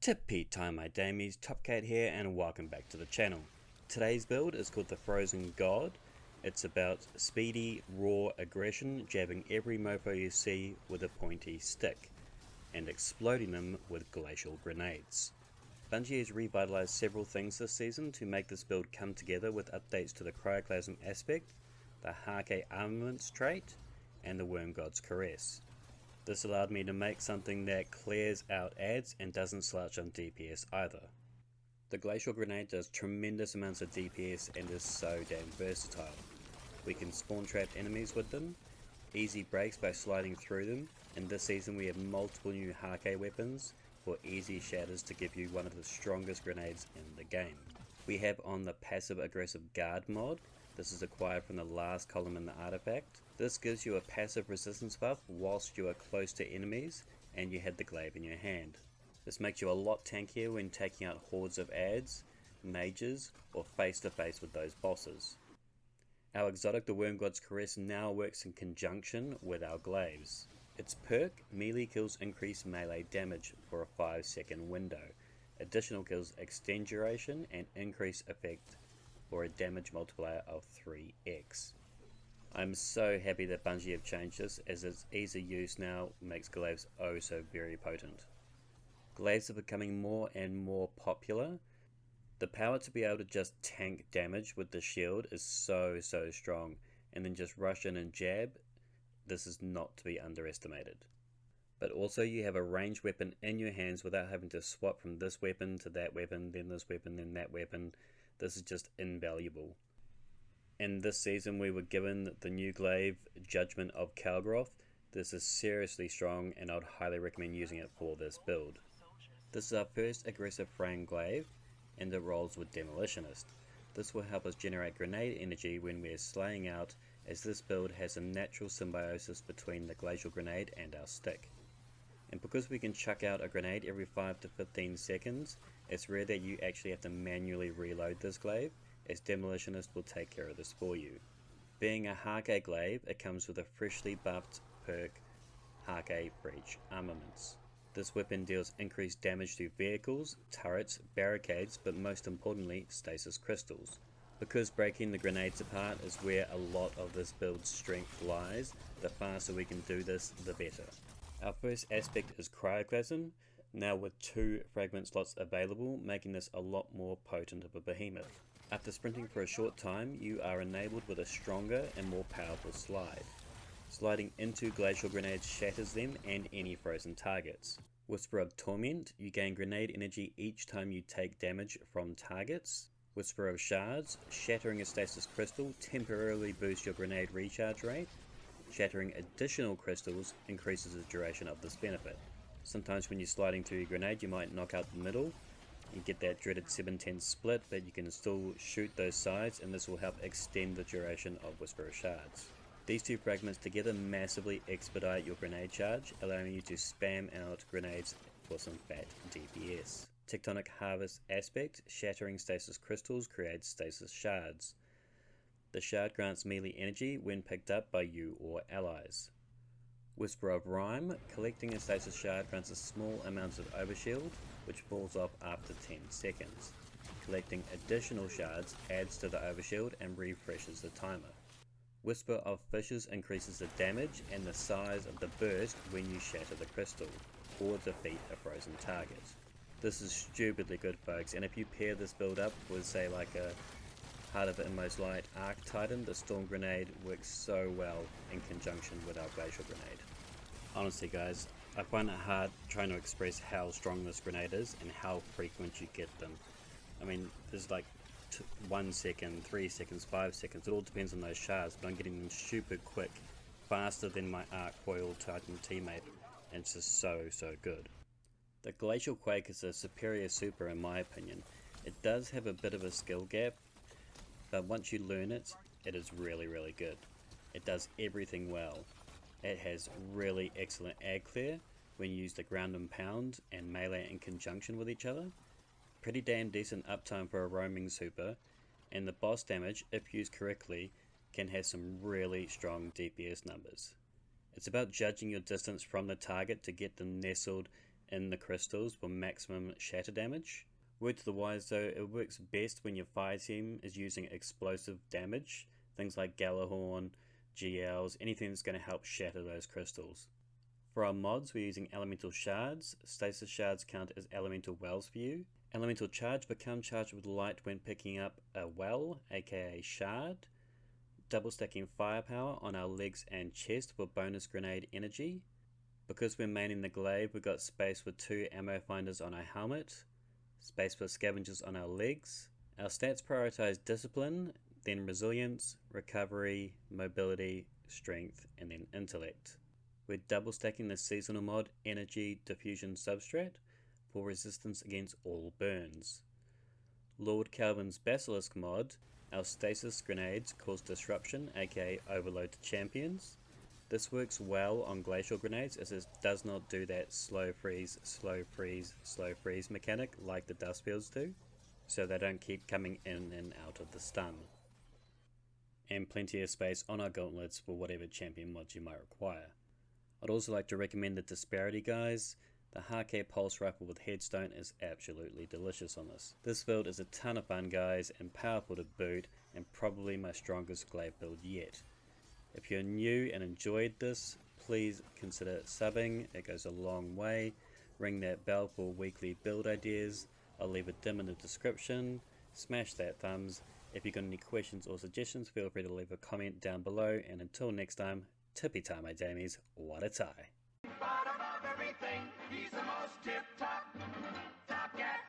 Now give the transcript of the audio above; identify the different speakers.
Speaker 1: Tippy time my damies, Topcat here and welcome back to the channel. Today's build is called the Frozen God. It's about speedy, raw aggression, jabbing every mofo you see with a pointy stick, and exploding them with glacial grenades. Bungie has revitalized several things this season to make this build come together with updates to the Cryoclasm aspect, the Hake armaments trait, and the Wormgod's Caress. This allowed me to make something that clears out ads and doesn't slouch on DPS either. The Glacial Grenade does tremendous amounts of DPS and is so damn versatile. We can spawn trap enemies with them, easy breaks by sliding through them, and this season we have multiple new Hake weapons for easy shatters to give you one of the strongest grenades in the game. We have on the passive aggressive guard mod. This is acquired from the last column in the artifact. This gives you a passive resistance buff whilst you are close to enemies and you have the glaive in your hand. This makes you a lot tankier when taking out hordes of ads, mages, or face to face with those bosses. Our exotic, the Wormgod's Caress, now works in conjunction with our glaives. Its perk, melee kills increase melee damage for a 5-second window. Additional kills extend duration and increase effect for a damage multiplier of 3x. I'm so happy that Bungie have changed this, as its easy use now makes glaives oh so very potent. Glaives are becoming more and more popular. The power to be able to just tank damage with the shield is so strong, and then just rush in and jab. This is not to be underestimated. But also you have a ranged weapon in your hands without having to swap from this weapon to that weapon, then this weapon, then that weapon. This is just invaluable. In this season we were given the new glaive, Judgment of Kalgroth. This is seriously strong and I would highly recommend using it for this build. This is our first aggressive frame glaive and it rolls with Demolitionist. This will help us generate grenade energy when we are slaying out, as this build has a natural symbiosis between the glacial grenade and our stick. And because we can chuck out a grenade every 5 to 15 seconds, it's rare that you actually have to manually reload this glaive, as Demolitionist will take care of this for you. Being a Hake glaive, it comes with a freshly buffed perk, Hake Breach Armaments. This weapon deals increased damage to vehicles, turrets, barricades, but most importantly, stasis crystals. Because breaking the grenades apart is where a lot of this build's strength lies, the faster we can do this, the better. Our first aspect is Cryoclasm, now with 2 fragment slots available, making this a lot more potent of a behemoth. After sprinting for a short time, you are enabled with a stronger and more powerful slide. Sliding into glacial grenades shatters them and any frozen targets. Whisper of Torment, you gain grenade energy each time you take damage from targets. Whisper of Shards, shattering a stasis crystal temporarily boosts your grenade recharge rate. Shattering additional crystals increases the duration of this benefit. Sometimes when you're sliding through your grenade you might knock out the middle. You get that dreaded 7-10 split, but you can still shoot those sides and this will help extend the duration of Whisper of Shards. These 2 fragments together massively expedite your grenade charge, allowing you to spam out grenades for some fat DPS. Tectonic Harvest aspect, shattering stasis crystals creates stasis shards. The shard grants melee energy when picked up by you or allies. Whisper of Rhyme, collecting a stasis shard grants a small amount of overshield, which falls off after 10 seconds. Collecting additional shards adds to the overshield and refreshes the timer. Whisper of Fishes increases the damage and the size of the burst when you shatter the crystal, or defeat a frozen target. This is stupidly good, folks, and if you pair this build up with, say, like a Heart of Inmost Light Arc Titan, the Storm Grenade works so well in conjunction with our Glacial Grenade. Honestly guys, I find it hard trying to express how strong this grenade is and how frequent you get them. I mean, there's like 1 second, 3 seconds, 5 seconds, it all depends on those shards, but I'm getting them super quick, faster than my Arc Coil Titan teammate, and it's just so good. The Glacial Quake is a superior super in my opinion. It does have a bit of a skill gap, but once you learn it, it is really good. It does everything well. It has really excellent ag clear when you use the ground and pound and melee in conjunction with each other. Pretty damn decent uptime for a roaming super, and the boss damage, if used correctly, can have some really strong DPS numbers. It's about judging your distance from the target to get them nestled in the crystals for maximum shatter damage. Word to the wise though, it works best when your fire team is using explosive damage, things like Galahorn, GLs, anything that's going to help shatter those crystals. For our mods, we're using elemental shards. Stasis shards count as elemental wells for you. Elemental charge, become charged with light when picking up a well, aka shard. Double stacking firepower on our legs and chest for bonus grenade energy. Because we're maining the glaive, we've got space with 2 ammo finders on our helmet, space for scavengers on our legs. Our stats prioritize discipline, then resilience, recovery, mobility, strength, and then intellect. We're double stacking the seasonal mod Energy Diffusion Substrat for resistance against all burns. Lord Calvin's Basilisk mod, our stasis grenades cause disruption, aka overload to champions. This works well on glacial grenades as it does not do that slow freeze, slow freeze, slow freeze mechanic like the dust fields do, so they don't keep coming in and out of the stun. And plenty of space on our gauntlets for whatever champion mods you might require. I'd also like to recommend the Disparity guys. The Hake Pulse Rifle with Headstone is absolutely delicious on this. This build is a ton of fun guys and powerful to boot, and probably my strongest glaive build yet. If you're new and enjoyed this, please consider subbing, it goes a long way. Ring that bell for weekly build ideas. I'll leave a dim in the description. Smash that thumbs. If you've got any questions or suggestions, feel free to leave a comment down below, and until next time, tippy tie my damies, what a tie. Bottom of everything, he's the most tip top cat.